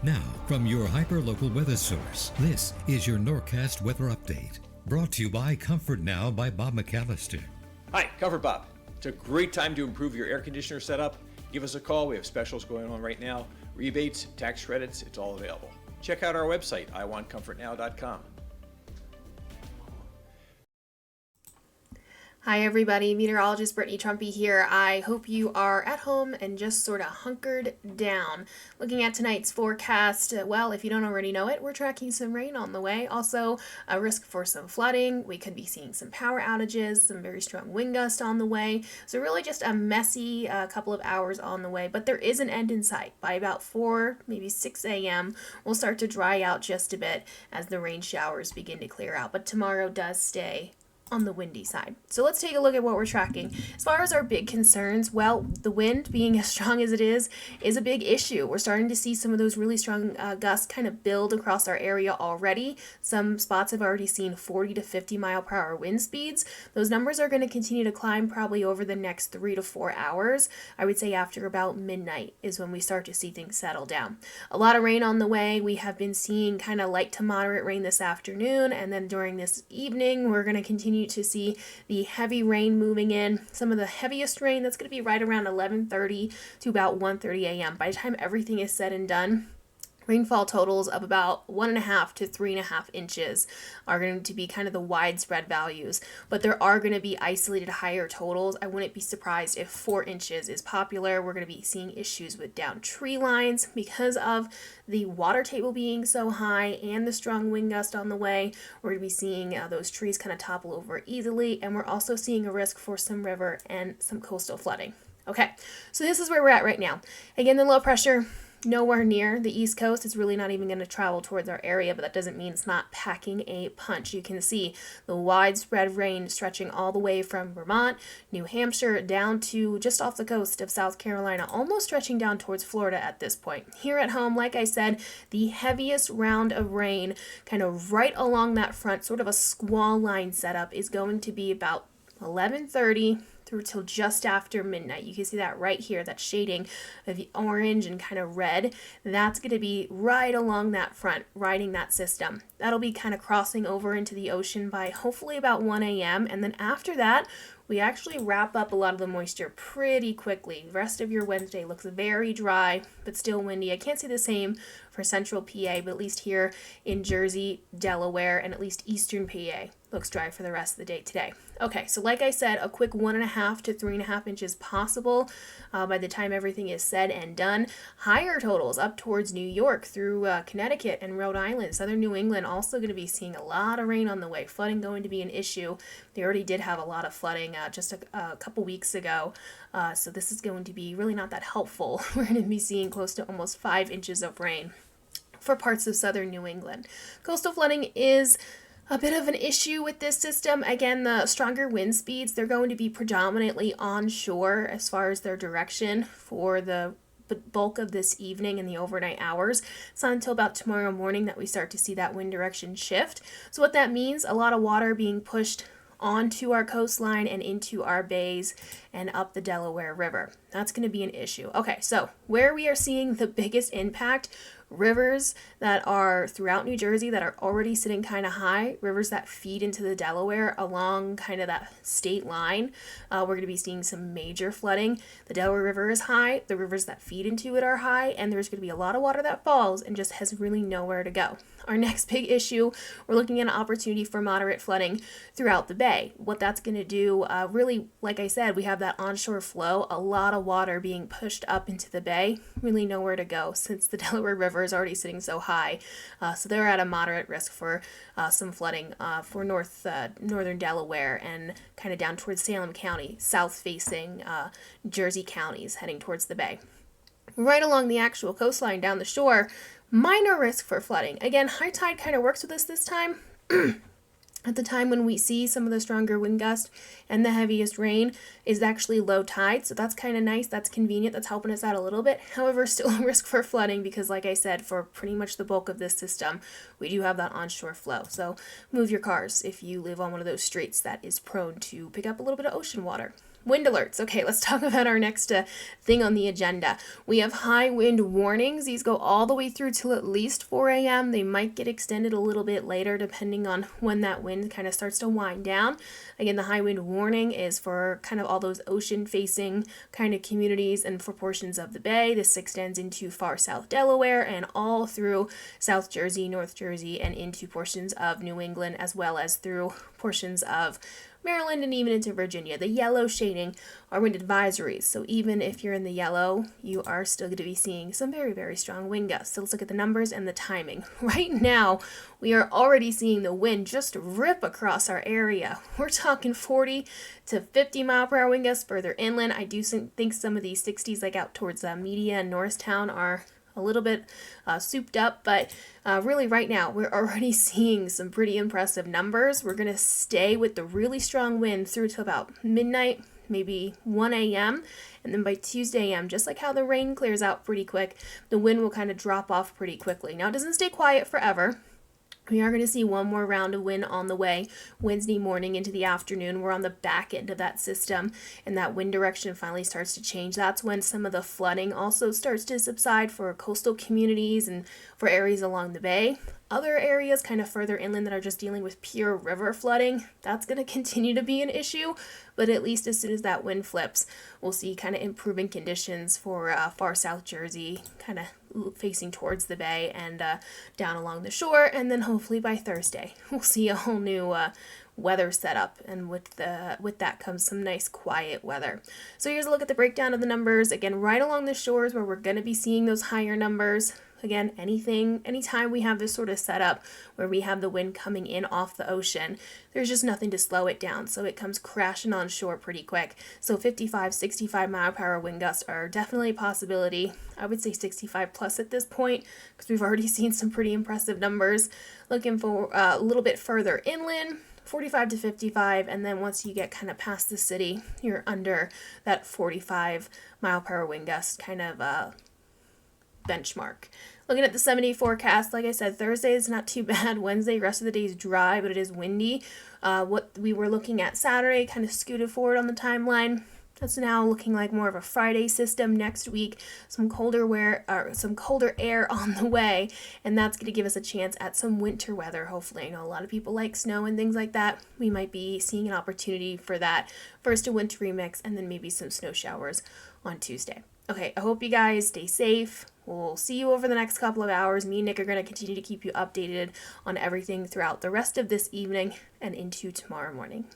Now, from your hyper-local weather source, this is your Norcast weather update. Brought to you by Comfort Now by Bob McAllister. Hi, Comfort Bob. It's a great time to improve your air conditioner setup. Give us a call. We have specials going on right now. Rebates, tax credits, it's all available. Check out our website, iwantcomfortnow.com. Hi everybody, meteorologist Brittany Trumpy here. I hope you are at home and just sort of hunkered down. Looking at tonight's forecast, well, if you don't already know it, we're tracking some rain on the way. Also, a risk for some flooding. We could be seeing some power outages, some very strong wind gusts on the way. So really just a messy couple of hours on the way, but there is an end in sight. By about 4, maybe 6 a.m., we'll start to dry out just a bit as the rain showers begin to clear out. But tomorrow does stay on the windy side. So let's take a look at what we're tracking. As far as our big concerns, well, the wind being as strong as it is a big issue. We're starting to see some of those really strong gusts kind of build across our area already. Some spots have already seen 40 to 50 mile per hour wind speeds. Those numbers are going to continue to climb probably over the next 3 to 4 hours. I would say after about midnight is when we start to see things settle down. A lot of rain on the way. We have been seeing kind of light to moderate rain this afternoon, and then during this evening we're going to continue to see the heavy rain moving in. Some of the heaviest rain, that's going to be right around 11:30 to about 1:30 a.m. By the time everything is said and done, rainfall totals of about 1.5 to 3.5 inches are going to be kind of the widespread values, but there are going to be isolated higher totals. I wouldn't be surprised if 4 inches is popular. We're going to be seeing issues with down tree lines because of the water table being so high and the strong wind gust on the way. We're going to be seeing those trees kind of topple over easily, and we're also seeing a risk for some river and some coastal flooding. Okay, so this is where we're at right now. Again, the low pressure nowhere near the East Coast. It's really not even going to travel towards our area, but that doesn't mean it's not packing a punch. You can see the widespread rain stretching all the way from Vermont, New Hampshire, down to just off the coast of South Carolina, almost stretching down towards Florida at this point. Here at home, like I said, the heaviest round of rain kind of right along that front, sort of a squall line setup, is going to be about 11:30 through till just after midnight. You can see that right here, that shading of the orange and kind of red. That's going to be right along that front, riding that system. That'll be kind of crossing over into the ocean by hopefully about 1 a.m. And then after that, we actually wrap up a lot of the moisture pretty quickly. The rest of your Wednesday looks very dry, but still windy. I can't say the same for central PA, but at least here in Jersey, Delaware, and at least eastern PA looks dry for the rest of the day today. Okay, so like I said, a quick 1.5 to 3.5 inches possible by the time everything is said and done. Higher totals up towards New York through Connecticut and Rhode Island. Southern New England also going to be seeing a lot of rain on the way. Flooding going to be an issue. They already did have a lot of flooding just a couple weeks ago. So this is going to be really not that helpful. We're going to be seeing close to almost 5 inches of rain for parts of southern New England. Coastal flooding is a bit of an issue with this system. Again, the stronger wind speeds, they're going to be predominantly onshore as far as their direction for the bulk of this evening and the overnight hours. It's not until about tomorrow morning that we start to see that wind direction shift. So what that means, a lot of water being pushed onto our coastline and into our bays and up the Delaware River. That's going to be an issue. Okay, so where we are seeing the biggest impact, rivers that are throughout New Jersey that are already sitting kind of high, rivers that feed into the Delaware along kind of that state line. We're going to be seeing some major flooding. The Delaware River is high, the rivers that feed into it are high, and there's going to be a lot of water that falls and just has really nowhere to go. Our next big issue, we're looking at an opportunity for moderate flooding throughout the bay. What that's going to do, really, like I said, we have that onshore flow, a lot of water being pushed up into the bay, really nowhere to go since the Delaware River is already sitting so high. So they're at a moderate risk for some flooding for northern Delaware and kind of down towards Salem County, south-facing Jersey counties heading towards the bay. Right along the actual coastline down the shore, minor risk for flooding. Again, high tide kind of works with us this time. At the time when we see some of the stronger wind gusts and the heaviest rain is actually low tide, so that's kind of nice, that's convenient, that's helping us out a little bit. However, still a risk for flooding because, like I said, for pretty much the bulk of this system, we do have that onshore flow. So move your cars if you live on one of those streets that is prone to pick up a little bit of ocean water. Wind alerts. Okay, let's talk about our next thing on the agenda. We have high wind warnings. These go all the way through till at least 4 a.m. They might get extended a little bit later depending on when that wind kind of starts to wind down. Again, the high wind warning is for kind of all those ocean facing kind of communities and for portions of the bay. This extends into far south Delaware and all through South Jersey, North Jersey, and into portions of New England, as well as through portions of Maryland and even into Virginia. The yellow shading are wind advisories. So even if you're in the yellow, you are still going to be seeing some very, very strong wind gusts. So let's look at the numbers and the timing. Right now, we are already seeing the wind just rip across our area. We're talking 40 to 50 mile per hour wind gusts further inland. I do think some of these 60s like out towards Media and Norristown are a little bit souped up, but really right now we're already seeing some pretty impressive numbers. We're going to stay with the really strong wind through to about midnight, maybe 1 a.m. And then by Tuesday a.m., just like how the rain clears out pretty quick, the wind will kind of drop off pretty quickly. Now it doesn't stay quiet forever. We are going to see one more round of wind on the way Wednesday morning into the afternoon. We're on the back end of that system, and that wind direction finally starts to change. That's when some of the flooding also starts to subside for coastal communities and for areas along the bay. Other areas kind of further inland that are just dealing with pure river flooding, that's going to continue to be an issue, but at least as soon as that wind flips, we'll see kind of improving conditions for far South Jersey, kind of facing towards the bay and down along the shore, and then hopefully by Thursday, we'll see a whole new weather setup, and with that comes some nice quiet weather. So here's a look at the breakdown of the numbers. Again, right along the shores where we're going to be seeing those higher numbers. Again, anytime we have this sort of setup where we have the wind coming in off the ocean, there's just nothing to slow it down. So it comes crashing on shore pretty quick. So 55, 65 mile per hour wind gusts are definitely a possibility. I would say 65 plus at this point because we've already seen some pretty impressive numbers. Looking for a little bit further inland, 45 to 55, and then once you get kind of past the city, you're under that 45 mile per hour wind gust kind of benchmark. Looking at the 7-day forecast, like I said, Thursday is not too bad. Wednesday, rest of the day is dry, but it is windy. What we were looking at Saturday kind of scooted forward on the timeline. That's now looking like more of a Friday system next week. Some colder air on the way, and that's going to give us a chance at some winter weather. Hopefully, I know a lot of people like snow and things like that. We might be seeing an opportunity for that. First a wintry mix, and then maybe some snow showers on Tuesday. Okay, I hope you guys stay safe. We'll see you over the next couple of hours. Me and Nick are going to continue to keep you updated on everything throughout the rest of this evening and into tomorrow morning.